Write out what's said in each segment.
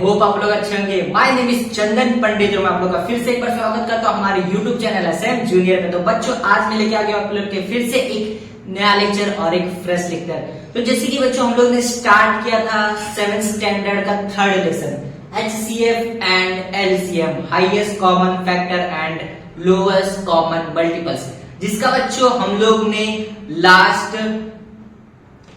Hope आप लोग अच्छे होंगे। माय नेम इज चंदन पंडित और मैं आप लोग का फिर से एक बार स्वागत करता हूँ हमारे यूट्यूब चैनल एसएम जूनियर में। तो बच्चों आज मैं लेके आ गया आप लोग के फिर से एक नया लेक्चर और एक फ्रेश लेक्चर। तो जैसे कि बच्चों हम लोग ने स्टार्ट किया था 7th स्टैंडर्ड का third lesson HCF and LCM, highest common factor and lowest common multiples, जिसका बच्चों हम लोग ने last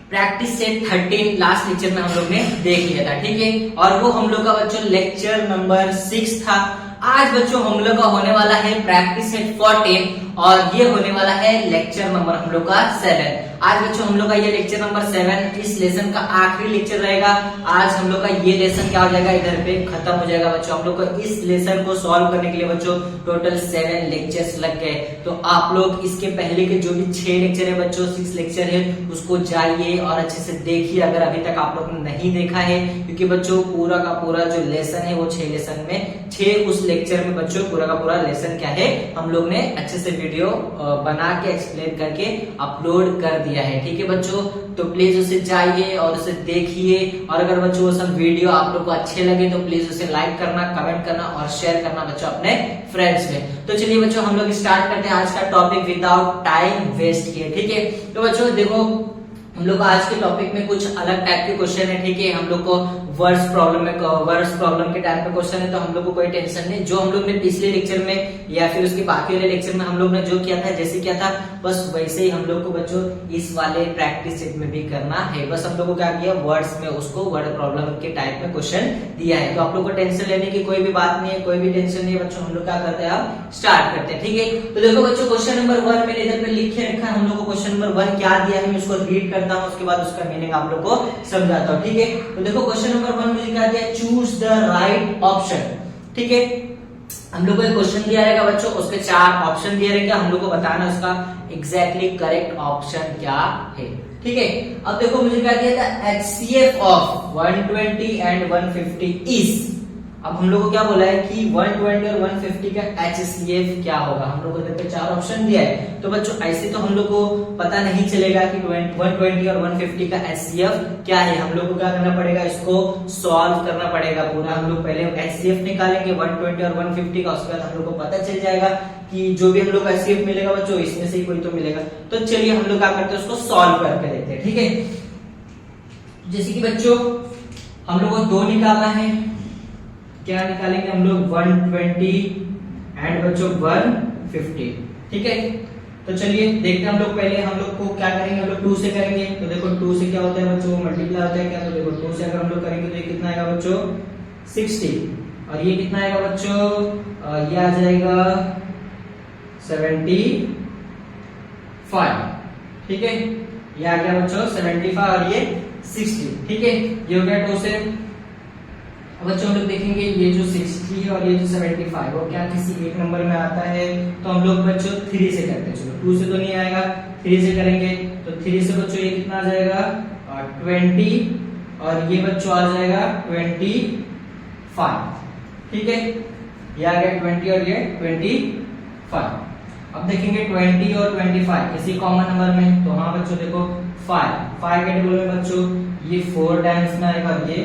practice set 13 last lecture में हम लोग ने देख लिया था, ठीक है। और वो हम लोग का बच्चों लेक्चर नंबर 6 था। आज बच्चों हम लोग का होने वाला है प्रैक्टिस सेट 14 और ये होने वाला है लेक्चर नंबर हम लोग का 7। आज बच्चों हम लोग का ये लेक्चर नंबर 7 इस लेसन का आखिरी लेक्चर रहेगा। आज हम लोग का ये लेसन क्या हो जाएगा, इधर पे खत्म हो जाएगा बच्चों। हम लोग को इस लेसन को सॉल्व करने के लिए बच्चों टोटल 7 लेक्चर्स लग गए। तो आप लोग इसके पहले के जो भी 6 लेक्चर है बच्चों, 6 लेक्चर है, उसको जाइए और अच्छे से देखिए अगर अभी तक आप लोग ने नहीं देखा है, क्योंकि बच्चों पूरा का पूरा जो लेसन है वो 6 लेसन में 6 उस लेक्चर में बच्चों पूरा का पूरा लेसन क्या है हम लोग ने अच्छे से वीडियो बना के एक्सप्लेन करके अपलोड कर दिया है, ठीक है बच्चों। तो प्लीज उसे जाइए और उसे देखिए और अगर बच्चों वो सब वीडियो आप लोग को अच्छे लगे तो प्लीज उसे लाइक करना, कमेंट करना और शेयर करना बच्चों अपने फ्रेंड्स में। तो चलिए बच्चों हम लोग स्टार्ट करते हैं आज का टॉपिक विदाउट टाइम वेस्ट किए, ठीक है। तो बच्चों देखो हम लोग आज के टॉपिक में कुछ अलग टाइप के क्वेश्चन है, ठीक है। हम लोग को वर्ड्स प्रॉब्लम के टाइप में क्वेश्चन है, तो हम लोग को कोई टेंशन नहीं। जो हम लोग ने पिछले लेक्चर में या फिर उसके बाकी वाले लेक्चर में हम लोग ने जो किया था, जैसे किया था, बस वैसे ही हम लोग को बच्चों इस वाले प्रैक्टिस सेट में भी करना है। बस हम लोग को क्या किया, वर्ड्स में उसको वर्ड प्रॉब्लम के टाइप में क्वेश्चन दिया है। तो आप लोग को टेंशन लेने की कोई भी बात नहीं है, कोई भी टेंशन नहीं है बच्चों। हम लोग क्या करते हैं, अब स्टार्ट करते हैं, ठीक है। तो देखो बच्चों क्वेश्चन नंबर 1 मैंने इधर पे लिखे रखा है। हम लोग को क्वेश्चन नंबर 1 क्या दिया है, मैं उसको रीड करता हूँ, उसके बाद उसका मीनिंग आप लोग को समझाता हूँ, ठीक है। तो देखो क्वेश्चन नंबर 1 मुझे क्या दिया, चूज द राइट ऑप्शन, ठीक है। हम लोग को एक क्वेश्चन दिया रहेगा बच्चों, उसके 4 ऑप्शन दिए रहेंगे, हम लोग को बताना उसका एग्जैक्टली करेक्ट ऑप्शन क्या है, ठीक है। अब देखो मुझे क्या दिया था, HCF ऑफ 120 एंड 150 इज। अब हम लोग को क्या बोला है कि 120 और 150 का HCF क्या होगा। हम लोग को इधर पे 4 ऑप्शन दिया है। तो बच्चों ऐसे तो हम लोग को पता नहीं चलेगा कि 120 और 150 का HCF क्या है। हम लोग को क्या करना पड़ेगा, इसको सॉल्व करना पड़ेगा पूरा। हम लोग पहले HCF निकालेंगे 120 और 150 का, उसके बाद हम लोग को पता चल जाएगा कि जो भी हम लोग का HCF मिलेगा बच्चों इसमें से ही कोई तो मिलेगा। तो चलिए हम लोग क्या करते हैं, उसको सॉल्व करके देखते हैं, ठीक है। जैसे कि बच्चों हम लोग को 2 निकालना है, क्या निकालेंगे हम लोग 120 एंड बच्चों 150, ठीक है। तो चलिए देखते हैं हम लोग पहले हम लोग को क्या करेंगे, हम लोग 2 से करेंगे। तो देखो 2 से क्या होता है बच्चों, मल्टीप्लाई होता है क्या। तो देखो 2 से अगर हम लोग करेंगे तो ये कितना आएगा बच्चों 60 और ये कितना आएगा बच्चों, ये आ जाएगा 75, ठीक है। ये आ गया बच्चों 75 और ये 60, ठीक है। ये हो गया 2 से। बच्चों हम लोग देखेंगे ये जो 60 है और ये जो 75 वो क्या किसी एक नंबर में आता है, तो हम लोग बच्चों 3 से करते हैं। चलो 2 से तो नहीं आएगा, 3 से करेंगे। तो 3 से बच्चों ये कितना आ जाएगा 20 और ये बच्चों आ जाएगा 25, ठीक है। ये आ गया 20 और ये 25। अब देखेंगे 20 और 25 किसी कॉमन नंबर में, तो हाँ बच्चों देखो 5 के टेबल में बच्चों ये 4 टाइम्स में आएगा और ये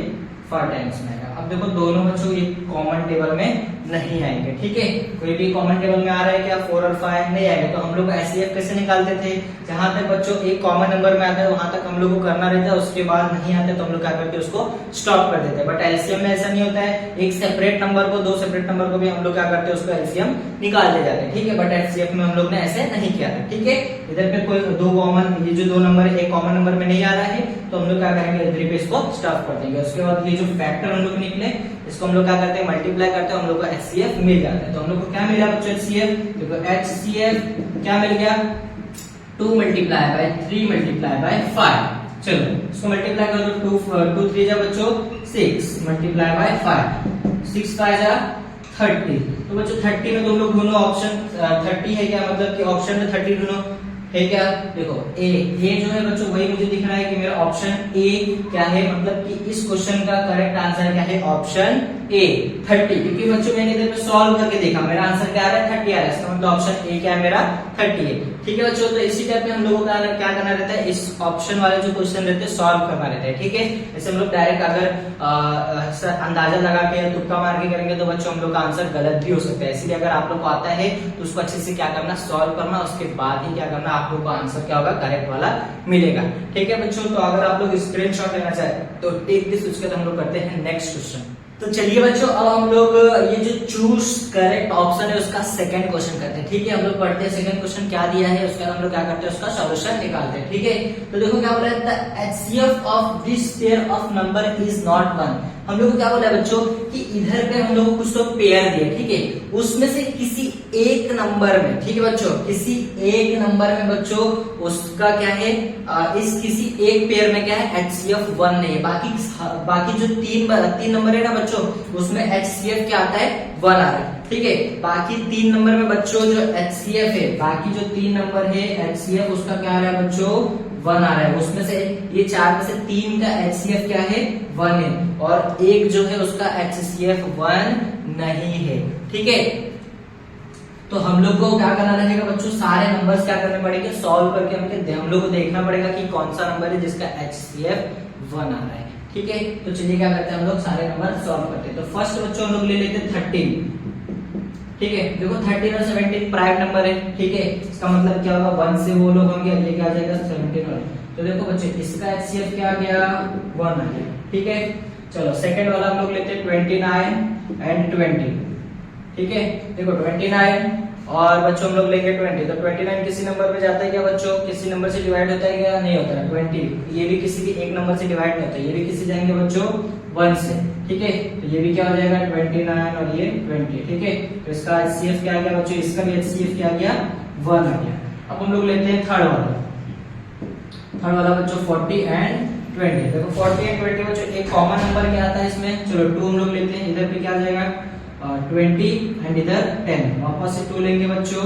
5 टाइम्स में आएगा। अब देखो दोनों बच्चों एक कॉमन टेबल में नहीं आएंगे, ठीक है। कोई भी कॉमन टेबल में आ रहा है क्या, 4 और 5 नहीं आएंगे। तो हम लोग HCF कैसे निकालते थे, जहां तक बच्चों एक कॉमन नंबर में आता है वहां तक हम लोग को करना रहता है, उसके बाद नहीं आता तो हम लोग क्या करते हैं, उसको स्टॉप कर देते हैं। बट LCM में ऐसा नहीं होता है, एक सेपरेट नंबर को 2 सेपरेट नंबर को भी हम लोग क्या करते हैं, उसको LCM निकालते जाते हैं, ठीक है। बट HCF में हम लोग ने ऐसे नहीं किया था, ठीक है। इधर पे कोई 2 कॉमन, ये जो 2 नंबर एक कॉमन नंबर में नहीं आ रहा है तो हम लोग क्या करेंगे, इधर पे इसको स्टॉप कर देंगे। उसके बाद ये जो फैक्टर हम लोग निकले इसको हम लोग क्या करते हैं, मल्टीप्लाई करते हैं, हम लोग को HCF मिल जाता है। तो हम लोग को क्या मिला बच्चों HCF, देखो HCF क्या मिल गया 2 मल्टीप्लाई बाय 3 मल्टीप्लाई बाय 5। चलो इसको मल्टीप्लाई कर दो, 2 3 जा बच्चों 6 मल्टीप्लाई बाय 5, 6 5 जा 30। तो बच्चों 30 में तुम लोग ढूंढो ऑप्शन 30 है क्या, मतलब कि ऑप्शन में 30 ढूंढो। ठीक है, देखो ए जो है बच्चों वही मुझे दिख रहा है कि मेरा ऑप्शन ए क्या है, मतलब कि इस क्वेश्चन का करेक्ट आंसर क्या है, ऑप्शन ए 30। क्योंकि बच्चों मैंने इधर पे सॉल्व करके देखा, मेरा आंसर क्या आ रहा है 30 आ रहा है, इसका मतलब ऑप्शन ए क्या है मेरा 30 है। ठीक है बच्चों, तो इसी टाइप में हम लोगों का क्या करना रहता है, इस ऑप्शन वाले जो क्वेश्चन रहते हैं सॉल्व करना रहता है। ठीक है, जैसे हम लोग डायरेक्ट अगर अंदाजा लगा के या तुक्का मार के करेंगे तो बच्चों हम लोग का आंसर गलत भी हो सकता है। इसलिए अगर आप लोग को आता है तो उसको अच्छे से क्या करना, सॉल्व करना, उसके बाद ही क्या करना, आप लोग को आंसर क्या होगा, करेक्ट वाला मिलेगा। ठीक है बच्चों, तो अगर आप लोग स्क्रीनशॉट लेना चाहे तो टेक दिस, उसके बाद हम लोग करते हैं नेक्स्ट क्वेश्चन। तो चलिए बच्चों, अब हम लोग ये जो चूज करेक्ट ऑप्शन है उसका सेकंड क्वेश्चन करते हैं। ठीक है, हम लोग पढ़ते हैं सेकंड क्वेश्चन क्या दिया है, उसका हम लोग क्या करते हैं, उसका सॉल्यूशन निकालते हैं। ठीक है, तो देखो क्या बोला है, the HCF of this pair of number is not 1। हम लोग को क्या बोला है बच्चों कि इधर पे हम लोग को कुछ तो पेयर दिए, ठीक है, उसमें से किसी एक नंबर में, ठीक है बच्चों, किसी एक नंबर में बच्चों उसका क्या है, इस किसी एक पेयर में क्या है, एचसीएफ 1 नहीं है। बाकी जो तीन नंबर है ना बच्चों, उसमें एचसीएफ क्या आता है, 1 आ रहा है। ठीक है, बाकी 3 नंबर में बच्चों जो एचसीएफ है, बाकी जो 3 नंबर है एचसीएफ उसका क्या आ रहा है बच्चों, 1 आ रहा है। उसमें से ये 4 में से 3 का एचसीएफ क्या है, 1 है, और एक जो है उसका एचसीएफ 1 नहीं है। ठीक है, तो हम लोग को क्या करना रहेगा बच्चों, सारे नंबर्स क्या करने पड़ेंगे, सॉल्व करके हम लोग को देखना पड़ेगा कि कौन सा नंबर है जिसका एचसीएफ 1 आ रहा है। ठीक है, तो चलिए क्या करते हैं, हम लोग सारे नंबर सॉल्व करते हैं। तो फर्स्ट बच्चों हम लोग ले लेते हैं 13। ठीक है, देखो 13 और 17 प्राइम नंबर है। ठीक है, इसका मतलब क्या होगा, 1 से वो लोग होंगे, ये क्या आ जाएगा 17 और, तो देखो बच्चे इसका एचसीएफ क्या आ गया, 1 आ गया। ठीक है, चलो सेकंड वाला हम लोग लेते हैं 29 एंड 20। ठीक है, देखो 29 और बच्चों हम लोग लेंगे 20, तो 29 किसी नंबर पे जाता है क्या बच्चों, किसी नंबर से डिवाइड होता है क्या, नहीं होता है। 20 ये भी किसी भी एक नंबर से डिवाइड नहीं होता, ये भी किसी जाएंगे बच्चों 1 से। ठीक है, तो ये भी क्या हो जाएगा 29 और ये 20। ठीक है, तो इसका एचसीएफ क्या आ गया बच्चों, इसका भी एचसीएफ क्या आ गया, 1 आ गया। अब हम लोग लेते हैं थर्ड वाला बच्चों 40 एंड 20। देखो 40 एंड 20 बच्चों एक कॉमन नंबर क्या आता है इसमें, चलो 2 हम लोग लेते हैं, इधर पे क्या आ जाएगा 20 एंड इधर 10, वापस से 2 लेंगे बच्चों,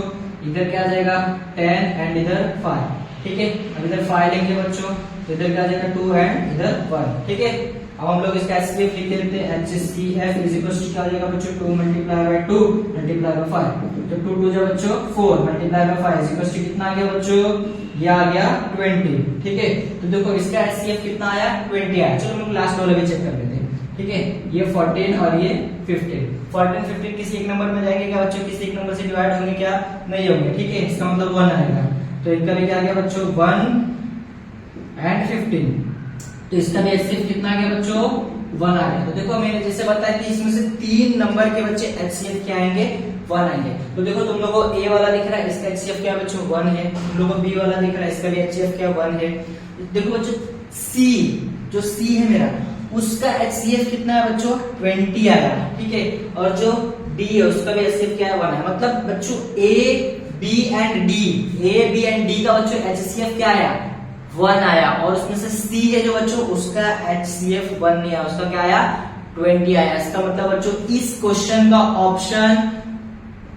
इधर क्या आ जाएगा 10 एंड इधर 5। ठीक है, अब इधर 5 लेंगे बच्चों, तो इधर क्या आ जाएगा 2 एंड इधर 1। ठीक है, अब हम लोग इसका एचसीएफ लिख लेते हैं, एचसीएफ इज इक्वल टू क्या आ जाएगा बच्चों, 2 मल्टीप्लाई बाय 2 मल्टीप्लाई बाय 5, तो 2 2 जा बच्चों 4 multiply by 5 is equal to कितना आ गया बच्चों, ये आ गया 20। ठीक है, तो देखो इसका एचसीएफ कितना आया, 20 आया। चलो हम लोग लास्ट वाले भी चेक कर लेते हैं। ठीक है, ये 14 और ये 15, 14 15 किसी एक नंबर में जाएंगे क्या बच्चों, किसी एक नंबर से डिवाइड होंगे क्या, नहीं होंगे। ठीक है, इसका मतलब 1 आएगा, तो इनका भी क्या आ गया बच्चों 1 एंड 15, तो इसका भी एचसीएफ कितना आ गया बच्चों, 1 आ गया। तो देखो मैंने जैसे बताया कि इसमें से 3 नंबर के बच्चे एचसीएफ क्या आएंगे, 1 आएंगे। तो देखो तुम लोगों को ए वाला दिख रहा है, इसका एचसीएफ क्या बच्चों 1 है, तुम लोगों को बी वाला दिख रहा है, इसका भी एचसीएफ क्या 1 है। देखो बच्चों सी, जो सी है मेरा, उसका एचसीएफ कितना है बच्चों 20 आया। ठीक है, और जो डी है उसका भी एचसीएफ क्या है 1 है। मतलब बच्चों ए बी एंड डी का बच्चों एचसीएफ क्या आया, 1 आया, और उसमें से सी है जो बच्चों उसका एचसीएफ 1 नहीं आया, उसका क्या आया 20 आया। इसका मतलब बच्चों इस क्वेश्चन का ऑप्शन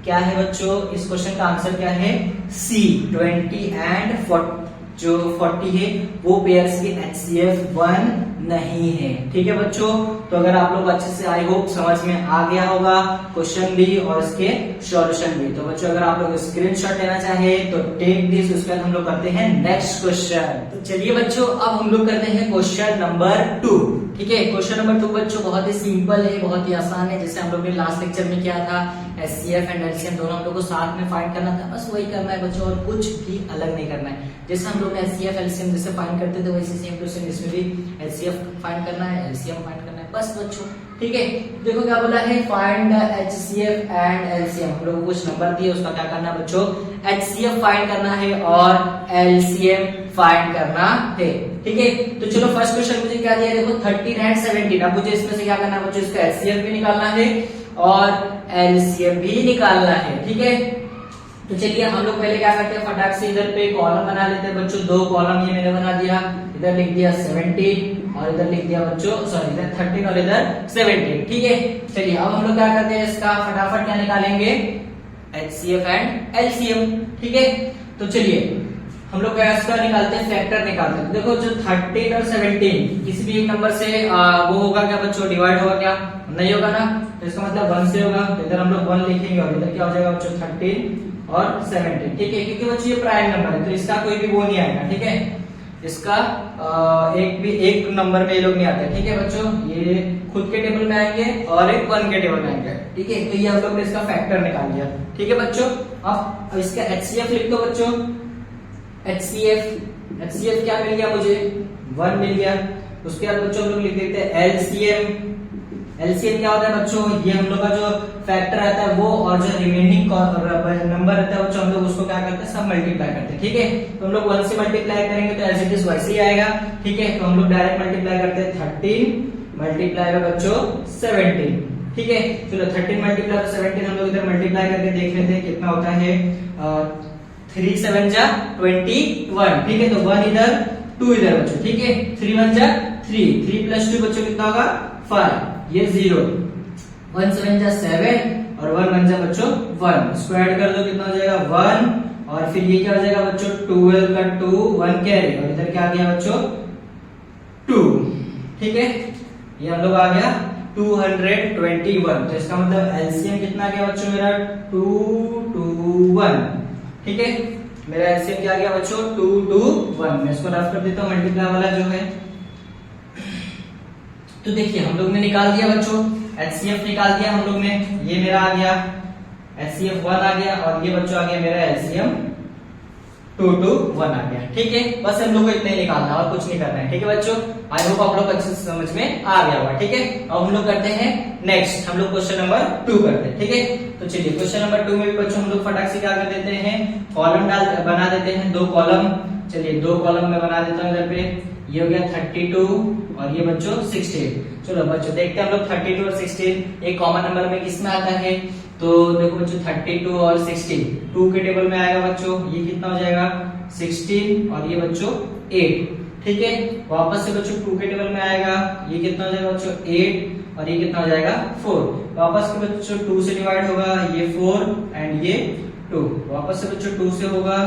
क्या है बच्चों, इस क्वेश्चन का आंसर क्या है, सी 20 एंड 40, जो 40 है वो पेयर्स के एचसीएफ 1 नहीं है। ठीक है बच्चों, तो अगर आप लोग अच्छे से आई होप समझ में आ गया होगा क्वेश्चन भी और इसके सॉल्यूशन भी। तो बच्चों अगर आप लोग स्क्रीनशॉट लेना चाहे तो टेक दिस, उसके बाद हम लोग करते हैं नेक्स्ट क्वेश्चन। तो चलिए बच्चों अब हम लोग करते हैं क्वेश्चन नंबर 2। ठीक है, क्वेश्चन नंबर 2 बच्चों बहुत ही सिंपल है, बहुत ही आसान है। जैसे हम लोग ने लास्ट लेक्चर में किया था, एचसीएफ एंड एलसीएम दोनों हम लोग को साथ में फाइंड करना था, बस वही करना है बच्चों, और कुछ भी अलग नहीं करना है। जैसे हम लोग ने एचसीएफ एलसीएम जैसे फाइंड करते थे वैसे सेम टू सेम इसमें भी एचसीएफ फाइंड करना है, एलसीएम फाइंड करना है, बस बच्चों। ठीक है, देखो क्या बोला है, find the HCF and LCM. हम लोग को कुछ नंबर दिए, उसका क्या करना है बच्चों, एचसीएफ फाइंड करना है और एलसीएम फाइंड करना है। ठीक है, तो चलो फर्स्ट क्वेश्चन मुझे क्या दिया, देखो 13 एंड 17। अब मुझे इसमें से क्या करना है बच्चों, इसका एचसीएफ भी निकालना है और एलसीएम भी निकालना है। ठीक है, तो चलिए हम लोग पहले क्या करते हैं, फटाक से इधर पे कॉलम बना लेते हैं बच्चों। 2 कॉलम ये मैंने बना दिया, इधर लिख दिया 17 और इधर लिख दिया बच्चों, सॉरी इधर 13 और इधर 17। ठीक है, चलिए अब हम लोग क्या करते हैं, इसका फटाफट क्या निकालेंगे, एचसीएफ एंड एलसीएम। ठीक है, तो चलिए हम लोग क्या निकालते हैं, फैक्टर निकालते हैं। देखो जो 13 और 17 किसी भी एक नंबर से वो होगा क्या बच्चों, डिवाइड होगा क्या, नहीं होगा ना, तो इसका मतलब 1 से होगा। तो इधर हम लोग 1 लिखेंगे और इधर क्या हो जाएगा बच्चों 13 और 17, ठीक है, क्योंकि बच्चों ये प्राइम नंबर है तो इसका कोई भी वो नहीं आएगा, ठीक है, इसका एक नंबर में ये लोग नहीं आते, ठीक है बच्चों, ये खुद के टेबल में आएंगे और एक 1 के टेबल में आएंगे, ठीक है। तो ये हम लोग ने इसका फैक्टर निकाल लिया, ठीक है बच्चों। अब इसका एचसीएफ लिख दो बच्चों, एचसीएफ क्या मिल गया मुझे, 1 मिल गया। उसके बाद बच्चों हम लोग लिख देते हैं एलसीएम। एलसीएम क्या होता है बच्चों, ये हम लोग का जो फैक्टर रहता है वो, और जो रिमेनिंग नंबर रहता है बच्चों हम लोग उसको क्या करते हैं, सब मल्टीप्लाई करते हैं, ठीक है। तो हम लोग 1 से मल्टीप्लाई करेंगे तो एज इट इज वैसे ही आएगा, ठीक है। तो हम लोग डायरेक्ट मल्टीप्लाई करते हैं 13 मल्टीप्लाई बाय बच्चों 17, ठीक है। चलो 13 मल्टीप्लाई बाय 17 हम लोग इधर मल्टीप्लाई करके देख लेते हैं कितना होता है, 3 7 जा 21, ठीक है। तो 1 इधर 2 इधर बच्चों, ठीक है, 3 1 जा 3, 3 प्लस 2 बच्चों कितना होगा 5, ये 0, 1 7 जा 7 और 1 1 जा बच्चों 1, इसको ऐड कर दो कितना हो जाएगा 1, और फिर ये क्या हो जाएगा बच्चों 12 का 2 1 कैरी, और इधर क्या आ गया बच्चों 2, ठीक है। ये हम लोग आ गया 221, तो इसका मतलब एलसीएम कितना आ गया बच्चों मेरा 221, ठीक है। मेरा एलसीएम क्या आ गया बच्चों 221, मैं इसको रफ कर देता हूँ मल्टीप्लाई वाला जो है। तो देखिए हम लोग ने निकाल दिया बच्चों, एचसीएफ निकाल दिया हम लोग ने, ये मेरा आ गया एचसीएफ 1 आ गया, और ये बच्चों आ गया मेरा एलसीएम 221 आ गया, ठीक है। बस हम लोग को इतना ही निकालना है और कुछ नहीं करना है, ठीक है बच्चों। आई होप आप लोग अच्छे से समझ में आ गया होगा, ठीक है। अब हम लोग करते हैं नेक्स्ट, हम लोग क्वेश्चन नंबर 2 करते हैं, ठीक है। तो चलिए क्वेश्चन नंबर 2 में भी बच्चों हम लोग फटाक से क्या कर देते हैं, कॉलम बना देते हैं, 2 कॉलम। चलिए 2 कॉलम में बना देता हूँ इधर पे, ये हो गया 32 और ये बच्चों 16। चलो बच्चों देखते हैं हम लोग 32 और 16 एक कॉमन नंबर में किस में आता है। तो देखो बच्चों 32 और 16 2 के टेबल में आएगा बच्चों, ये कितना हो जाएगा 16 और ये बच्चों 8, ठीक है। वापस से बच्चों 2 के टेबल में आएगा, ये कितना हो जाएगा बच्चों 8 और ये कितना हो जाएगा 4। वापस के बच्चों 2 से डिवाइड होगा, ये 4 एंड ये 2। वापस से बच्चों 2 से होगा,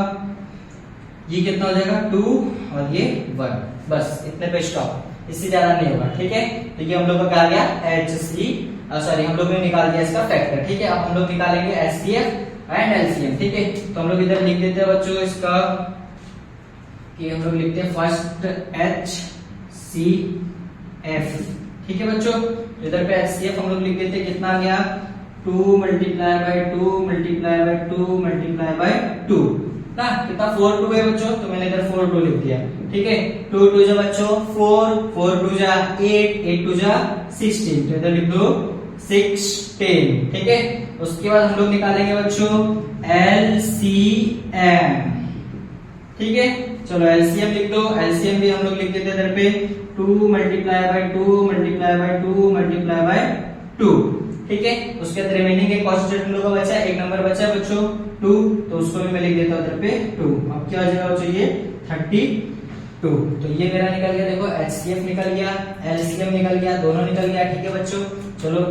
ये कितना हो जाएगा 2 और ये 1। बस इतने पे स्टॉप, इससे ज्यादा नहीं होगा, ठीक है। तो ये हम लोग का क्या आ गया एचसी, सॉरी हम लोग ने निकाल दिया इसका फैक्टर, ठीक है। अब हम लोग निकालेंगे एचसीएफ एंड एलसीएम, ठीक है। तो हम लोग इधर लिख देते हैं बच्चों इसका, कि हम लोग लिखते हैं फर्स्ट एचसीएफ, ठीक है बच्चों। इधर पे एचसीएफ हम लोग लिख देते हैं, कितना आ गया 2 multiply by 2 multiply by 2 multiply by 2 ना, कितना 4 2 है बच्चों, तो मैंने इधर 4 2 लिख दिया, ठीक है। 2 2 जा बच्चों 4 4 2 जा 8 8 2 जा 16, तो इधर लिख दो 16, ठीक है। उसके बाद हम लोग निकालेंगे बच्चों एलसीएम, ठीक है। चलो एलसीएम लिख दो, एलसीएम भी हम लोग लिख देते हैं इधर पे 2 multiply by 2 multiply by 2 multiply by 2, ठीक है। उसके बाद रिमेनिंग एक कांस्टेंट हम लोग का बचा है, एक नंबर बचा है बच्चों 2, तो उसको भी मैं लिख देता हूं इधर पे 2। अब क्या हो जाएगा बच्चों ये 32, तो ये मेरा निकल गया, देखो एचसीएफ निकल गया, एलसीएम निकल गया, दोनों निकल गया, ठीक है बच्चों। चलो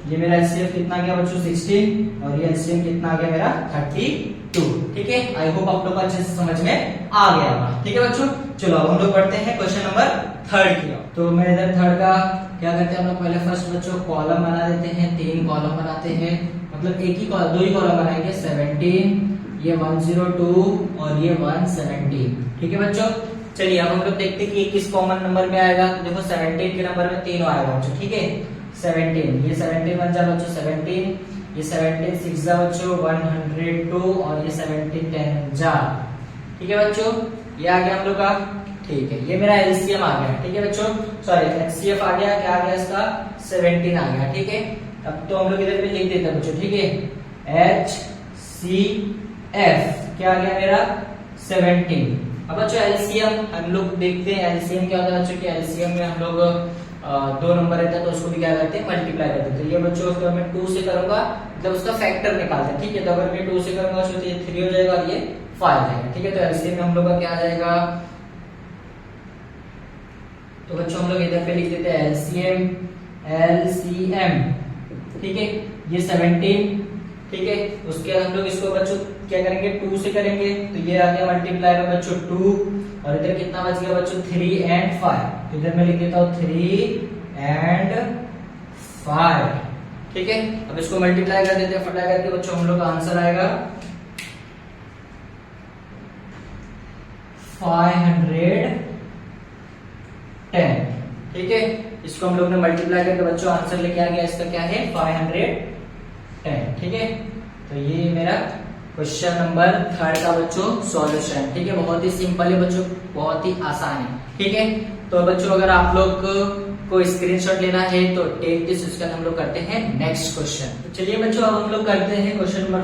ये मेरा एचसीएफ कितना गया बच्चों 16 और ये एलसीएम कितना आ गया मेरा 32, ठीक है। आई होप आप लोग अच्छे से समझ में आ गया होगा, ठीक है बच्चों। चलो अब हम लोग पढ़ते हैं क्वेश्चन नंबर 3 की। तो मैं इधर 3 का क्या करते हैं हम लोग, पहले फर्स्ट बच्चों कॉलम बना देते हैं, 3 कॉलम बनाते हैं, मतलब एक ही कॉलम 2 ही कॉलम बनाएंगे, 17 ये 102 और ये 117, ठीक है बच्चों। चलिए अब हम लोग देखते हैं कि ये किस कॉमन नंबर में आएगा। तो देखो 17 के नंबर में 3 आएगा बच्चों, ठीक है। 17 ये 17 बन जा बच्चों 17, ये 17 6 जा बच्चों 102 और ये 17 10 जा, ठीक है बच्चों। ये आ गया हम लोग का, ठीक है। ये मेरा एलसीएम आ गया, ठीक है बच्चों, सॉरी एचसीएफ आ गया, क्या आ गया इसका 17 आ गया, ठीक है। अब तो हम लोग इधर पे लिख देते हैं बच्चों, ठीक है। एचसीएफ क्या आ गया मेरा 17। अब बच्चों एलसीएम हम लोग देखते हैं, एलसीएम क्या होता है बच्चों, कि एलसीएम में हम लोग 2 नंबर रहता है तो उसको भी क्या करते हैं मल्टीप्लाई करते हैं। तो ये बच्चों उसको मैं 2 से करूंगा, मतलब उसका फैक्टर निकालते हैं, ठीक है। तो अगर मैं 2 से करूंगा तो ये 3 हो जाएगा और ये 5 हो जाएगा, ठीक है। तो एलसीएम में हम लोग का क्या आ जाएगा, तो बच्चों हम लोग इधर पे लिख देते हैं एलसीएम, ठीक है। ये 17, ठीक है। उसके बाद हम लोग इसको बच्चों क्या करेंगे, 2 से करेंगे, तो ये आ गया मल्टीप्लाई बाय बच्चों 2, और इधर कितना बच गया बच्चों 3 and 5, इधर मैं लिख देता हूँ 3 and 5, ठीक है। अब इसको मल्टीप्लाई कर देते हैं फटाफट करके बच्चों, हम लोग का आंसर आएगा 510, ठीक है। इसको हम लोग ने मल्टीप्लाई करके बच्चों आंसर लेके आ गया, इसका क्या है 510, ठीक है। तो ये मेरा क्वेश्चन नंबर 3 का बच्चों सॉल्यूशन, ठीक है। बहुत ही सिंपल है बच्चों, बहुत ही आसान है, ठीक है। तो बच्चों अगर आप लोग को स्क्रीनशॉट लेना है तो टेक दिस, उसका हम लोग करते हैं नेक्स्ट क्वेश्चन। तो चलिए बच्चों अब हम लोग करते हैं क्वेश्चन नंबर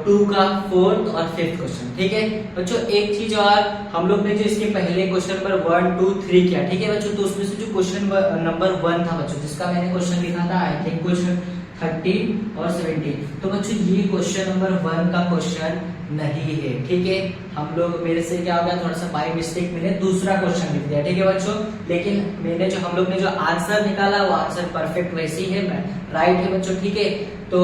2 का 4th और 5th क्वेश्चन, ठीक है। बच्चों एक चीज और, हम लोग ने जो इसके पहले क्वेश्चन नंबर 1 2 3 किया, ठीक है बच्चों, तो उसमें से जो क्वेश्चन नंबर 1 था बच्चों, जिसका मैंने क्वेश्चन लिखा था आई थिंक क्वेश्चन 30 और 17, तो बच्चों ये क्वेश्चन नंबर 1 का क्वेश्चन नहीं है, ठीक है। हम लोग मेरे से क्या हो गया, थोड़ा सा बाय मिस्टेक मैंने दूसरा क्वेश्चन लिख दिया, ठीक है बच्चों। लेकिन मैंने जो हम लोग ने जो आंसर निकाला वो आंसर परफेक्ट वैसे ही है, राइट है बच्चों, ठीक है। तो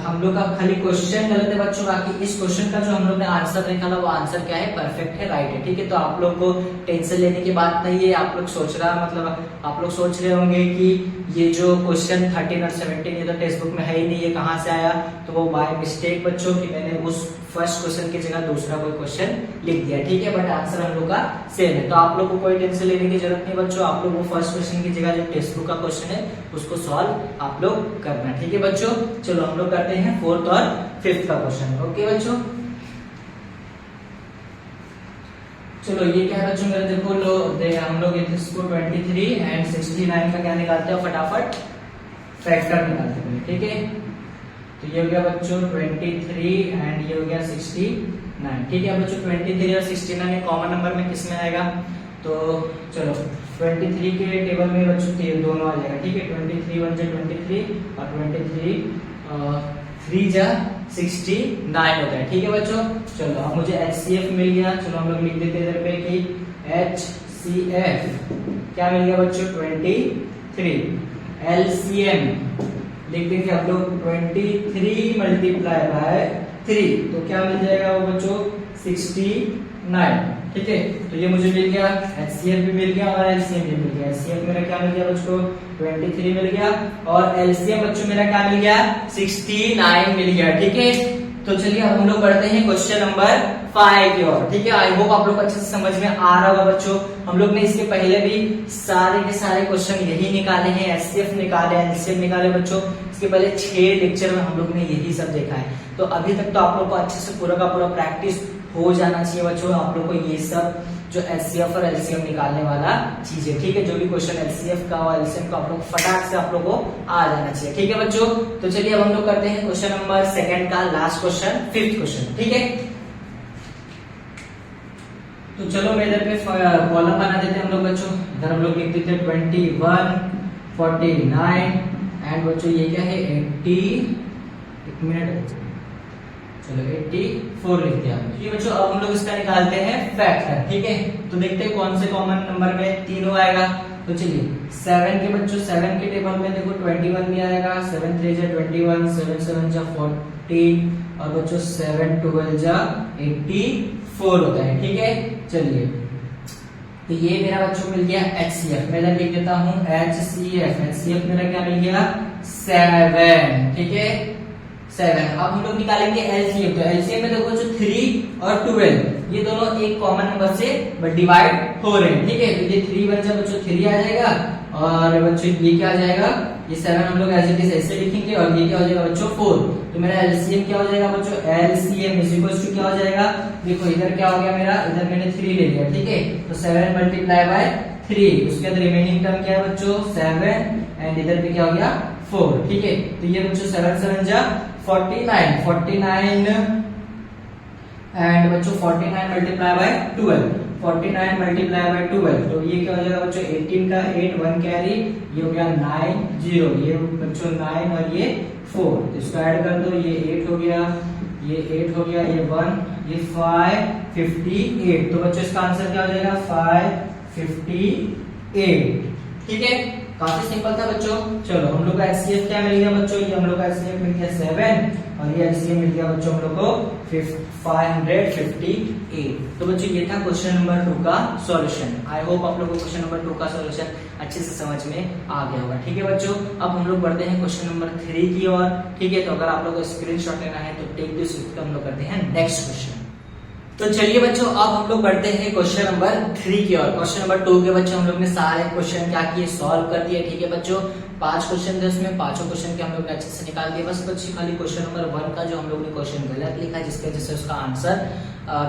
हम लोग का खाली क्वेश्चन गलत है बच्चों, बाकी इस क्वेश्चन का जो हम लोग ने आंसर निकाला वो आंसर क्या है, परफेक्ट है, राइट है, ठीक है। तो आप लोग को टेंशन लेने की बात नहीं है। आप लोग सोच रहे होंगे कि ये जो क्वेश्चन 13 और 17 ये तो टेक्स्ट बुक में है ही नहीं, ये कहाँ से आया, तो वो बाय मिस्टेक बच्चों कि मैंने उस फर्स्ट क्वेश्चन की जगह दूसरा कोई क्वेश्चन लिख दिया, ठीक है। बट आंसर हम लोग का सेम है, तो आप लोग को कोई टेंशन लेने की जरूरत नहीं बच्चों। आप लोग वो फर्स्ट क्वेश्चन की जगह जो टेक्स्ट बुक का क्वेश्चन है उसको सॉल्व आप लोग करना, ठीक है बच्चों। चलो हम लोग करते हैं 4th और 5th का क्वेश्चन, ओके बच्चों। चलो ये क्या है बच्चों, मेरे देखो हम लोग इसको 23 and 69 का क्या निकालते हैं, फटाफट फैक्टर निकालते हैं, ठीक है। तो ये हो गया बच्चों 23 एंड ये हो गया 69, ठीक है बच्चों। 23 और 69 कॉमन नंबर में किस में आएगा, तो चलो 23 के टेबल में बच्चों दोनों आ जाएगा, ठीक है। 23 1 जा 23 और 23 3 जा 69 होता है, ठीक है बच्चों। चलो अब मुझे HCF मिल गया, चलो हम लोग लिख देते हैं इधर पे कि HCF क्या मिल गया बच्चों 23, LCM लिख देंगे आप लोग 23 मल्टीप्लाई बाय 3, तो क्या मिल जाएगा वो बच्चों 69, ठीक है। तो ये मुझे मिल गया, HCF भी मिल गया और LCM भी मिल गया। HCF मेरा क्या मिल गया बच्चों 23 मिल गया, और LCM बच्चों मेरा क्या मिल गया 69 मिल गया, ठीक है। तो चलिए अब हम लोग बढ़ते हैं क्वेश्चन नंबर 5 की ओर, ठीक है। आई होप आप लोग अच्छे से समझ में आ रहा होगा बच्चों। हम लोग ने इसके पहले भी सारे के सारे क्वेश्चन यही निकाले हैं, HCF निकाले, LCM निकाले बच्चों। इसके पहले 6 लेक्चर में हम लोग ने यही सब देखा है, तो अभी तक तो आप लोग को अच्छे से पूरा का पूरा प्रैक्टिस हो जाना चाहिए बच्चों। आप लोग को ये सब जो HCF और LCM निकालने वाला चीज है, ठीक है। जो भी क्वेश्चन HCF का और LCM का आप लोग फटाक से आप लोग को आ जाना चाहिए, ठीक है बच्चों। तो चलिए अब हम लोग करते हैं क्वेश्चन नंबर 2 का लास्ट क्वेश्चन, 5th क्वेश्चन, ठीक है। तो चलो मैं इधर पे कॉलम बना देते हैं हम लोग बच्चों। इधर हम लोग लिख देते हैं 21 49 एंड बच्चों ये क्या है 80, एक मिनट, चलो 84 लिख दिया। ये बच्चों अब हम लोग इसका निकालते हैं फैक्टर, ठीक है। तो देखते हैं कौन से कॉमन नंबर में तीनों आएगा। तो चलिए 7 के बच्चों 7 के टेबल में देखो 21 भी आएगा, 7 3 जा 21, 7 7 जा 14 और बच्चों 7 12 जा 84 होता है, ठीक है। चलिए तो ये मेरा बच्चों मिल गया HCF, मैं इधर लिख देता हूँ HCF मेरा क्या मिल गया 7, ठीक है 7। अब हम लोग निकालेंगे LCM, तो LCM में देखो जो 3 और 12 ये दोनों एक कॉमन नंबर से डिवाइड हो रहे हैं, ठीक है। तो ये 3 बन जाए बच्चों 3 आ जाएगा, और बच्चों ये क्या आ जाएगा, ये 7 हम लोग एज इट इज ऐसे लिखेंगे, और ये क्या हो जाएगा बच्चों 4। तो मेरा LCM क्या हो जाएगा बच्चों, LCM इज इक्वल्स टू क्या हो जाएगा, देखो इधर क्या हो गया मेरा, इधर मैंने 3 ले लिया, ठीक है। तो 7 मल्टीप्लाई बाय 3, उसके बाद रिमेनिंग टर्म क्या है बच्चों 7 एंड इधर पे क्या हो गया 4, ठीक है। तो ये बच्चों 7 7 जा 49 एंड बच्चों 49 मल्टीप्लाई बाय 12, 49 मल्टीप्लाई बाय 12, तो ये क्या हो जाएगा बच्चों 18 का 8 1 कैरी, ये हो गया 9 0, ये बच्चों 9 और ये 4, इसको ऐड कर दो, ये 8 हो गया, ये 8 हो गया, ये 1, ये 5 58। तो बच्चों इसका आंसर क्या हो जाएगा 558, ठीक है। काफी सिंपल था बच्चों। चलो हम लोग का HCF क्या मिल गया बच्चों, ये हम लोग का HCF मिल गया 7 और ये एलसीएम मिल गया बच्चों हम लोग को 558। तो बच्चों ये था क्वेश्चन नंबर 2 का सॉल्यूशन। आई होप आप लोगों को क्वेश्चन नंबर 2 का सॉल्यूशन अच्छे से समझ में आ गया होगा। ठीक है बच्चों, अब हम लोग बढ़ते हैं क्वेश्चन नंबर 3 की ओर। ठीक है, तो अगर आप लोगों को स्क्रीनशॉट लेना है तो टेक दिस, हम लोग करते हैं नेक्स्ट क्वेश्चन। तो चलिए बच्चों, अब हम लोग बढ़ते हैं क्वेश्चन नंबर 3 की ओर। क्वेश्चन नंबर 2 के बच्चों हम लोग ने सारे क्वेश्चन क्या किए, सॉल्व कर दिए। ठीक है बच्चों, 5 क्वेश्चन थे उसमें, 5 क्वेश्चन के हम लोग ने अच्छे से निकाल दिए। बस बच्चे खाली क्वेश्चन नंबर 1 का जो हम लोग ने क्वेश्चन गलत लिखा है, जिसकी वजह से उसका आंसर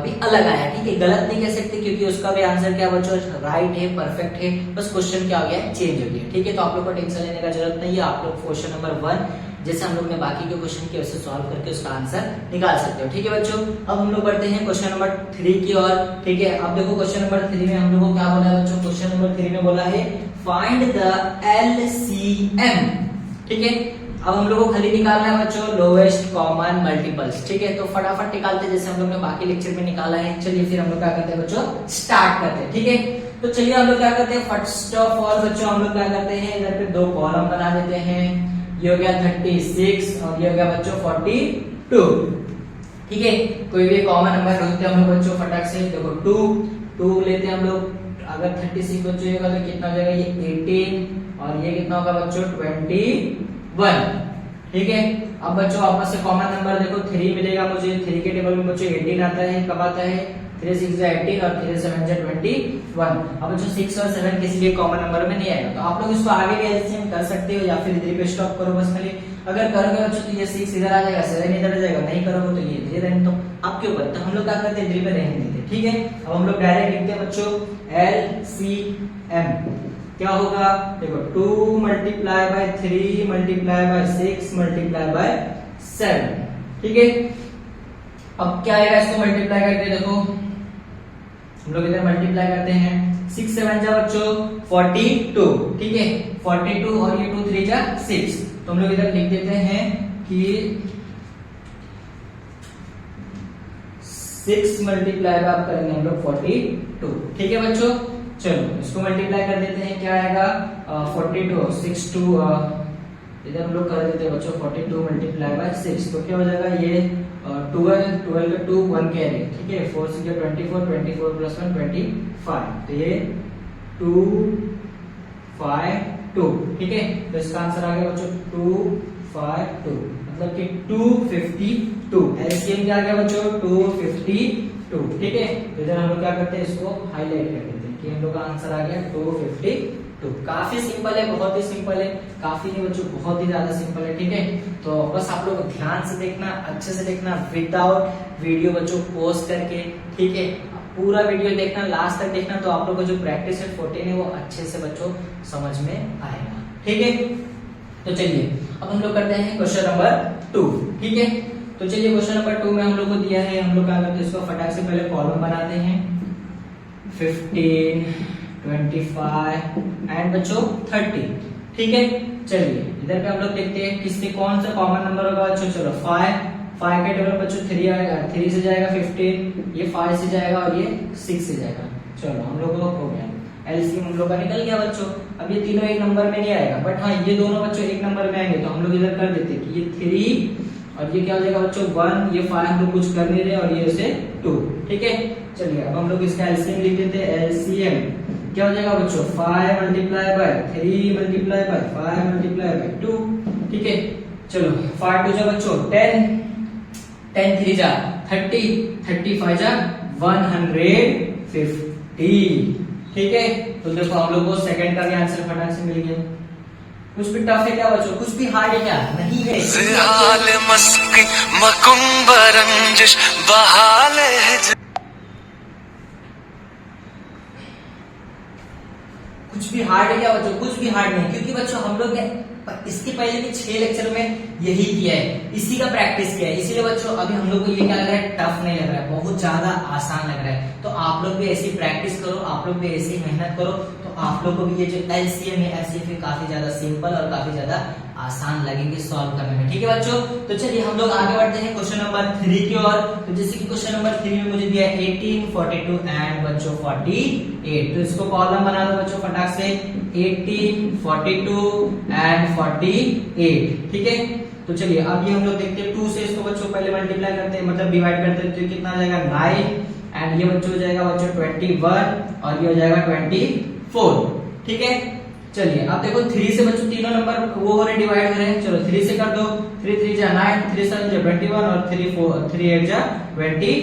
भी अलग आया। ठीक है, गलत नहीं कह सकते क्योंकि उसका भी आंसर क्या बच्चों राइट है, परफेक्ट है, बस क्वेश्चन क्या हो गया, चेंज हो गया। ठीक है, तो आप लोग को टेंशन लेने का जरूरत नहीं है। आप लोग क्वेश्चन नंबर 1 जैसे हम लोग ने बाकी के क्वेश्चन किए वैसे सॉल्व करके उसका आंसर निकाल सकते हो। ठीक है बच्चों, अब हम लोग बढ़ते हैं क्वेश्चन नंबर 3 की ओर। ठीक है, अब देखो क्वेश्चन नंबर 3 में हम लोग को क्या बोला है बच्चों, क्वेश्चन नंबर 3 में बोला है फाइंड द एलसीएम। ठीक है, अब हम लोग को खाली निकालना है बच्चों लोएस्ट कॉमन मल्टीपल्स। ठीक है, तो फटाफट निकालते हैं जैसे हम लोग ने बाकी लेक्चर में निकाला है। चलिए फिर हम लोग क्या करते हैं बच्चों, स्टार्ट करते हैं। ठीक है, तो चलिए हम लोग क्या करते हैं, फर्स्ट ऑफ ऑल बच्चों हम लोग क्या करते हैं, इधर पे 2 कॉलम बना देते हैं। ये हो गया 36 और ये हो गया बच्चों 42। ठीक है, कोई भी कॉमन नंबर ढूंढते हैं हम लोग बच्चों फटाक से। देखो 2 लेते हैं हम लोग। अगर 36 बच्चों होगा तो कितना हो जाएगा, ये 18 और ये कितना होगा बच्चों 21। ठीक है, अब बच्चों वापस से कॉमन नंबर देखो 3 मिलेगा मुझे। 3 के टेबल में बच्चों 18 आता है, कब आता है, 3 6 18 और 3 7 21। अब बच्चों 6 और 7 किसी भी कॉमन नंबर में नहीं आएगा, तो आप लोग इसको आगे भी एलसीएम कर सकते हो या फिर इधर पे स्टॉप करो बस खाली। अगर करोगे बच्चों तो ये 6 इधर आ जाएगा, 7 इधर आ जाएगा, नहीं करोगे तो ये इधर रहने दो, आपके ऊपर। तो हम लोग क्या करते हैं, इधर पे रहने देते हैं। ठीक है, अब हम लोग डायरेक्ट लिखते हैं बच्चों एलसीएम क्या होगा, देखो 2 multiply by 3 multiply by 6 multiply by 7। ठीक है, अब क्या आएगा, इसको मल्टीप्लाई करके देखो हम लोग इधर मल्टीप्लाई करते हैं। 6 7 जा बच्चों 42। ठीक है, 42 और ये 2 3 जा 6, तो हम लोग इधर लिख देते हैं कि 6 मल्टीप्लाई बाय करेंगे हम लोग 42। ठीक है बच्चों, चलो इसको मल्टीप्लाई कर देते हैं, क्या आएगा 42 6 2 इधर हम लोग कर देते हैं बच्चों 42 मल्टीप्लाई बाय 6, तो क्या हो जाएगा ये 12 का 2 1 कैरी। ठीक है, 4 6 24 24 प्लस 1 25, तो ये 2 5 2। ठीक है, तो इसका आंसर आ गया बच्चों 2 5 2, मतलब कि 252। एलसीएम क्या आ गया बच्चों 252। ठीक है, तो इधर हम लोग क्या करते हैं, इसको हाईलाइट कर देते हैं कि हम लोग का आंसर आ गया 252। काफी सिंपल है, बहुत ही सिंपल है, काफी नहीं बच्चों बहुत ही ज्यादा सिंपल है। ठीक है, तो बस आप लोग ध्यान से देखना, अच्छे से देखना, विदाउट वीडियो बच्चों पॉज करके। ठीक है, पूरा वीडियो देखना, लास्ट तक देखना, तो आप लोग का जो प्रैक्टिस है 14 है वो अच्छे से बच्चों समझ में आएगा। ठीक है, तो चलिए अब हम लोग करते हैं क्वेश्चन नंबर 2। ठीक है, तो चलिए क्वेश्चन नंबर 2 में हम लोग को दिया है, हम लोग क्या करते हैं, इसको फटाक से पहले कॉलम बनाते हैं 15 25 एंड बच्चों 30। ठीक है, चलिए इधर पे हम लोग देखते हैं किससे कौन सा कॉमन नंबर होगा बच्चों। चलो 5 के टेबल बच्चों 3 आएगा, 3 से जाएगा 15, ये 5 से जाएगा और ये 6 से जाएगा। चलो हम लोग को हो गया, एलसीएम हम लोग का निकल गया बच्चों। अब ये तीनों एक नंबर में नहीं आएगा, बट हाँ ये दोनों बच्चों एक नंबर में आएंगे, तो हम लोग इधर कर देते कि ये 3 और ये क्या हो जाएगा बच्चों 1, ये 5 हम लोग कुछ कर नहीं रहे और ये से 2। ठीक है, चलिए अब हम लोग इसका एलसीएम लिख देते हैं। एलसीएम क्या हो जाएगा बच्चों 5 multiply by 3 multiply by 5 multiply by 2। ठीक है, चलो 5 2 जा बच्चों 10 10 3 जा 30 35 जा 150। ठीक है, तो देखो हम लोग को सेकंड का भी आंसर फटाक से मिल गया। कुछ भी टफ है क्या बच्चों, कुछ भी हार्ड है क्या, नहीं है। कुछ भी हार्ड है क्या बच्चों, कुछ भी हार्ड नहीं, क्योंकि बच्चों हम लोग ने इसके पहले के 6 लेक्चर में यही किया है, इसी का प्रैक्टिस किया है, इसीलिए बच्चों अभी हम लोग को ये क्या लग रहा है, टफ नहीं लग रहा है, बहुत ज्यादा आसान लग रहा है। तो आप लोग भी ऐसी प्रैक्टिस करो, आप लोग भी ऐसी मेहनत करो, तो आप लोग को भी ये जो एलसीएम है एलसीएम काफी ज्यादा सिंपल और काफी ज्यादा आसान लगेंगे सॉल्व करने में। ठीक है बच्चों, तो चलिए हम लोग आगे बढ़ते हैं क्वेश्चन नंबर 3 की ओर। तो जैसे कि क्वेश्चन नंबर 3 में मुझे दिया 18 42 एंड बच्चों 48, तो इसको कॉलम बना दो बच्चों फटाक से 18 42 एंड 48। ठीक है, तो चलिए अब ये हम लोग देखते हैं 2 से इसको बच्चों पहले मल्टीप्लाई करते हैं, मतलब डिवाइड करते हैं, तो कितना आ जाएगा 9 एंड ये बच्चों हो जाएगा बच्चों 21 और ये हो जाएगा 24। ठीक है, चलिए अब देखो 3 से बच्चों तीनों नंबर वो हो रहे डिवाइड हो रहे हैं। चलो 3 से कर दो, 3 3 जा 9, 3 7 जा 21 और 3 4 3 8 जा 24,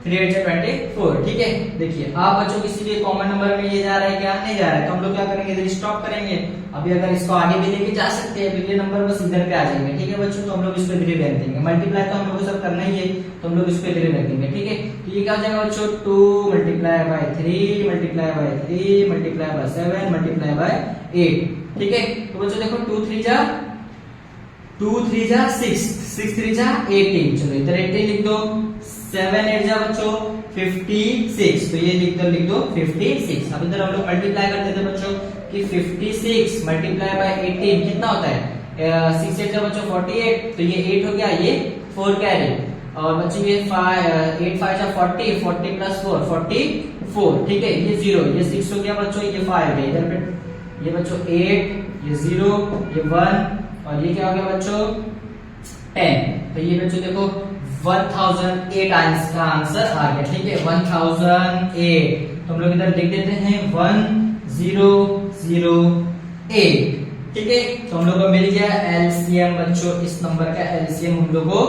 3 8 जा 24। ठीक है, देखिए आप बच्चों किसी भी कॉमन नंबर में ये जा रहा है क्या, नहीं जा रहा है, तो हम लोग क्या करेंगे, इधर स्टॉप करेंगे। अभी अगर इसको आगे भी लेके जा सकते हैं तो ये नंबर बस इधर पे आ जाएंगे। ठीक है बच्चों, तो हम लोग इसको इधर रख देंगे। मल्टीप्लाई तो हम लोग को सब करना ही है, तो हम लोग इसको इधर रख देंगे। ठीक है, तो ये क्या हो जाएगा बच्चों 2 multiply by 3 multiply by 3 multiply by 7 multiply by 8। ठीक है, तो बच्चों देखो 2 3 जा 6, 6 3 जा 18। चलो इधर 18 लिख दो, 7 8 जा बच्चों 56, तो ये लिख दो 56। अब इधर हम लोग मल्टीप्लाई करते थे बच्चों कि 56 मल्टीप्लाई बाय 18 कितना होता है, 6 8 जा बच्चों 48, तो ये 8 हो गया, ये 4 कैरी, और बच्चों ये 8 5 जा 40, 40 प्लस 4 44। ठीक है, ये 0, ये 6 हो गया बच्चों, ये 5 है इधर पे, ये बच्चों 8, ये 0, ये 1 और ये क्या हो गया बच्चों 10। तो ये बच्चों देखो 1008 का आंसर आ गया। ठीक है, 1008, तो हम लोग इधर लिख देते हैं 1008। ठीक है, तो हम लोग को मिल गया एलसीएम बच्चों, इस नंबर का एलसीएम हम लोग को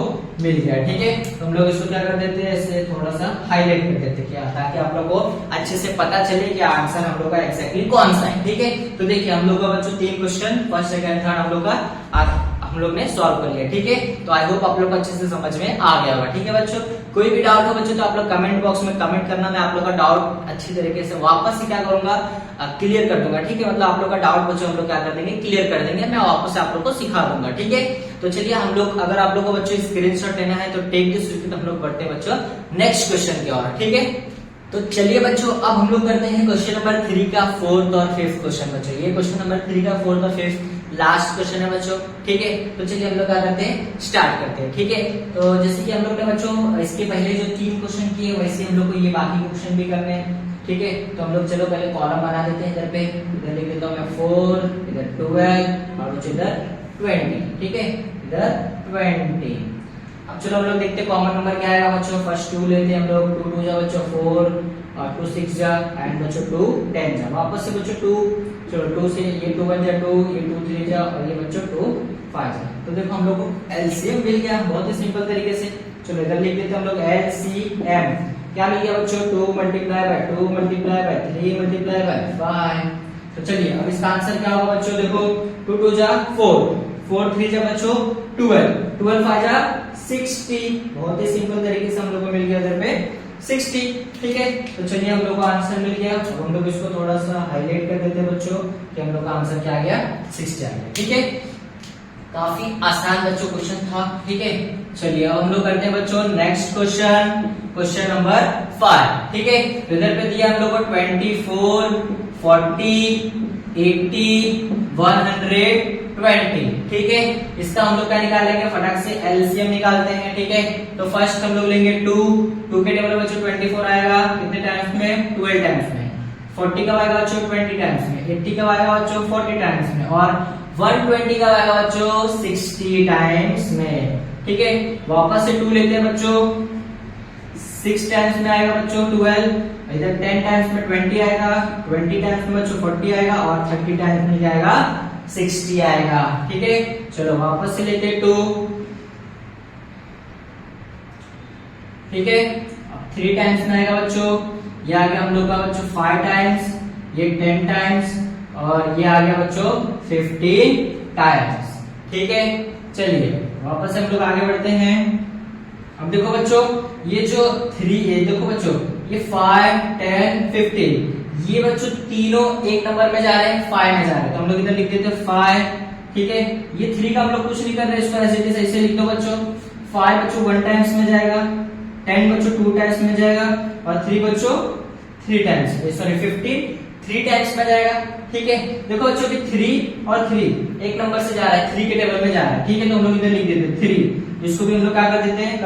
मिल गया। ठीक है, तो हम लोग इसको क्या कर देते हैं, ऐसे थोड़ा सा हाईलाइट कर देते हैं क्या, ताकि आप लोग को अच्छे से पता चले कि आंसर हम लोग का एग्जैक्टली कौन सा है। ठीक है, तो देखिए हम लोग का बच्चों 3 क्वेश्चन फर्स्ट सेकंड थर्ड हम लोग ने सॉल्व कर लिया। ठीक है, तो आई होप आप लोग को अच्छे से समझ में आ गया होगा। ठीक है बच्चों, कोई भी डाउट हो बच्चों तो आप लोग कमेंट बॉक्स में कमेंट करना, मैं आप लोग का डाउट अच्छी तरीके से वापस से क्या करूंगा, क्लियर कर दूंगा। ठीक है, मतलब आप लोग का डाउट बच्चों हम लोग क्या कर देंगे, क्लियर कर देंगे, मैं वापस से आप लोग को सिखा दूंगा। ठीक है, तो चलिए हम लोग, अगर आप लोग को बच्चों स्क्रीनशॉट लेना है तो टेक दिस, हम लोग बढ़ते हैं बच्चों नेक्स्ट क्वेश्चन की ओर। ठीक है, तो चलिए बच्चों अब हम लोग करते हैं क्वेश्चन नंबर 3 का 4th और 5th क्वेश्चन बच्चों। ये क्वेश्चन नंबर 3 का 4th और 5th लास्ट क्वेश्चन है बच्चों। ठीक है, तो चलिए हम लोग क्या करते हैं, स्टार्ट करते हैं। ठीक है, तो जैसे कि हम लोग ने बच्चों इसके पहले जो 3 क्वेश्चन किए वैसे हम लोग को ये बाकी क्वेश्चन भी करने हैं। ठीक है, तो हम लोग चलो पहले कॉलम बना देते हैं। इधर पे इधर लिख देता हूँ मैं 4, इधर 12 और इधर 20। ठीक है, इधर 20। अब चलो हम लोग देखते हैं कॉमन नंबर क्या आएगा बच्चों। फर्स्ट 2 लेते हैं हम लोग, 2 2 जा बच्चों 4 और 2 6 जा एंड बच्चों 2 10 जा, वापस से बच्चों 2, चलो 2 से ये 2 1 जा 2, ये 2 3 जा और ये बच्चों 2 5 जा। तो देखो हम लोग को एलसीएम मिल गया बहुत ही सिंपल तरीके से। चलो इधर लिख देते हैं हम लोग एलसीएम, क्या मिल गया बच्चों 2 multiply by 2 multiply by 3 multiply by 5। तो चलिए अब इसका आंसर क्या होगा बच्चों, देखो 2 2 जा 4, 4 3 जा बच्चों 12, 12 5 जा 60। बहुत ही सिंपल तरीके से हम लोग को मिल गया इधर पे 60। ठीक है, तो चलिए हम लोग को आंसर मिल गया। अब हम लोग इसको थोड़ा सा हाईलाइट कर देते हैं बच्चों कि हम लोग का आंसर क्या आ गया, 60 आ गया। ठीक है, काफी आसान बच्चों क्वेश्चन था। ठीक है, चलिए अब हम लोग करते हैं बच्चों नेक्स्ट क्वेश्चन, क्वेश्चन नंबर 5। ठीक है, तो इधर पे दिया हम लोग को 24 40 80 120। ठीक है, इसका हम लोग क्या निकालेंगे, फटाक से एलसीएम निकालते हैं। ठीक है, तो फर्स्ट हम लोग लेंगे 2 के टेबल में बच्चों 24 आएगा कितने टाइम्स में, 12 टाइम्स में। 40 का आएगा बच्चों 20 टाइम्स में। 80 का आएगा बच्चों 40 टाइम्स में। और 120 का आएगा बच्चों 60 टाइम्स में। ठीक है, वापस से 2 लेते हैं बच्चों, 6 टाइम्स में आएगा बच्चों 12, इधर 10 टाइम्स में 20 आएगा, 20 टाइम्स में बच्चों 40 आएगा और 30 टाइम्स में क्या आएगा, 60 आएगा। ठीक है, चलो वापस से लेते हैं 2। ठीक है, अब 3 टाइम्स में आएगा बच्चों, ये आ गया हम लोग का बच्चों 5 टाइम्स, ये 10 टाइम्स और ये आ गया बच्चों 15 टाइम्स। ठीक है, चलिए वापस हम लोग आगे बढ़ते हैं। अब देखो बच्चों ये जो 3 है, देखो बच्चों ये 5 10 15, ये बच्चों तीनों एक नंबर में जा रहे हैं, 5 में जा रहे हैं, तो हम लोग इधर लिख देते हैं 5। ठीक है, ये 3 का हम लोग कुछ नहीं कर रहे, इसको ऐसे ऐसे लिख दो बच्चों। 5 बच्चों 1 टाइम्स में जाएगा, 10 बच्चों 2 टाइम्स में जाएगा और 3 बच्चों 3 टाइम्स, सॉरी 15 3 टाइम्स में जाएगा। ठीक है, देखो बच्चों कि 3 और 3 एक नंबर से जा रहा है, 3 के टेबल में जा रहा है। ठीक है, तो हम लोग इधर लिख देते हैं 3, इसको भी हम लोग क्या कर देते हैं,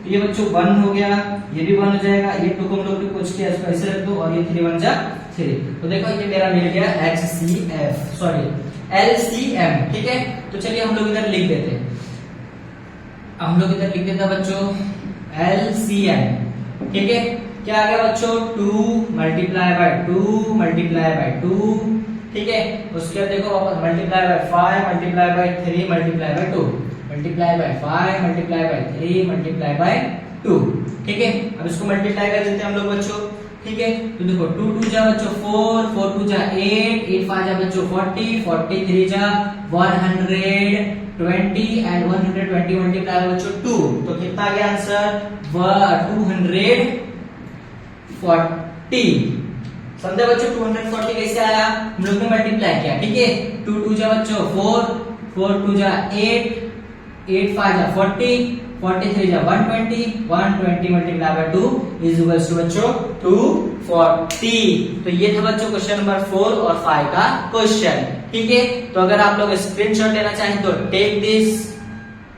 तो ये बच्चों 1 हो गया, ये भी 1 हो जाएगा, ये 2 को हम लोग कुछ किया, इसको ऐसे रख दो और ये 3 1 जा 3। तो देखो ये मेरा मिल गया HCF, सॉरी LCM, ठीक है। तो चलिए हम लोग इधर लिख देते हैं, हम लोग इधर लिख देते हैं बच्चों LCM, ठीक है। क्या आ गया बच्चों 2 मल्टीप्लाई बाय 2 मल्टीप्लाई बाय 2, ठीक है। उसके बाद देखो वापस multiply by 5 multiply by 3 multiply by 2 multiply by 5 multiply by 3 multiply by 2, ठीक है। अब इसको मल्टीप्लाई कर देते हैं हम लोग बच्चों, ठीक है। तो देखो 2 2 जा बच्चों 4 4 2 जा 8 8 5 जा बच्चों 40 40 3 जा 120 एंड 120 मल्टीप्लाई बच्चों 2, तो कितना आ गया आंसर 240। समझे बच्चों 240 कैसे आया, हम लोग ने मल्टीप्लाई किया, ठीक है। 2 2 जा बच्चों 4 4 2 जा 8 8 5 जा 40 43 जा 120 120 multiply by 2 is equals to बच्चों 240। तो ये था बच्चों क्वेश्चन नंबर 4 और 5 का क्वेश्चन, ठीक है। तो अगर आप लोग स्क्रीनशॉट लेना चाहें तो टेक दिस।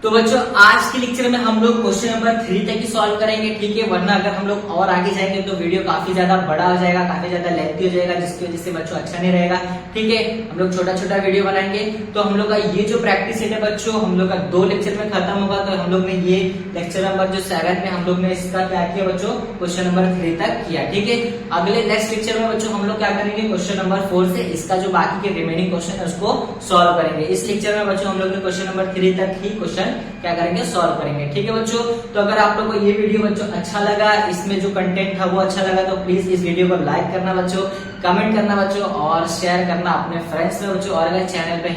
तो बच्चों आज के लेक्चर में हम लोग क्वेश्चन नंबर 3 तक ही सॉल्व करेंगे, ठीक है। वरना अगर हम लोग और आगे जाएंगे तो वीडियो काफी ज्यादा बड़ा हो जाएगा, काफी ज्यादा लेंथी हो जाएगा, जिसकी वजह से बच्चों अच्छा नहीं रहेगा, ठीक है। हम लोग छोटा छोटा वीडियो बनाएंगे। तो हम लोग का ये जो प्रैक्टिस है बच्चों हम लोग का 2 लेक्चर में खत्म होगा। तो हम लोग ने ये लेक्चर नंबर जो 7 में हम लोग ने इसका क्या किया बच्चों क्वेश्चन नंबर 3 तक किया, ठीक है। अगले नेक्स्ट लेक्चर में बच्चों हम लोग क्या करेंगे क्वेश्चन नंबर 4 से इसका जो बाकी के रिमेनिंग क्वेश्चन है उसको सॉल्व करेंगे। इस लेक्चर में बच्चों हम लोग ने क्वेश्चन नंबर 3 तक ही क्वेश्चन क्या करेंगे सॉल्व करेंगे, ठीक है बच्चों। तो अगर आप लोगों को ये वीडियो बच्चों अच्छा लगा, इसमें जो कंटेंट था वो अच्छा लगा, तो प्लीज इस वीडियो को लाइक करना बच्चों, कमेंट करना बच्चों और शेयर करना अपने फ्रेंड्स में बच्चों। और अगर चैनल पे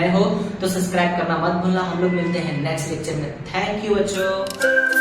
नए हो तो सब्सक्राइब करना मत भूलना। हम लोग मिलते हैं नेक्स्ट लेक्चर में। थैंक यू बच्चों।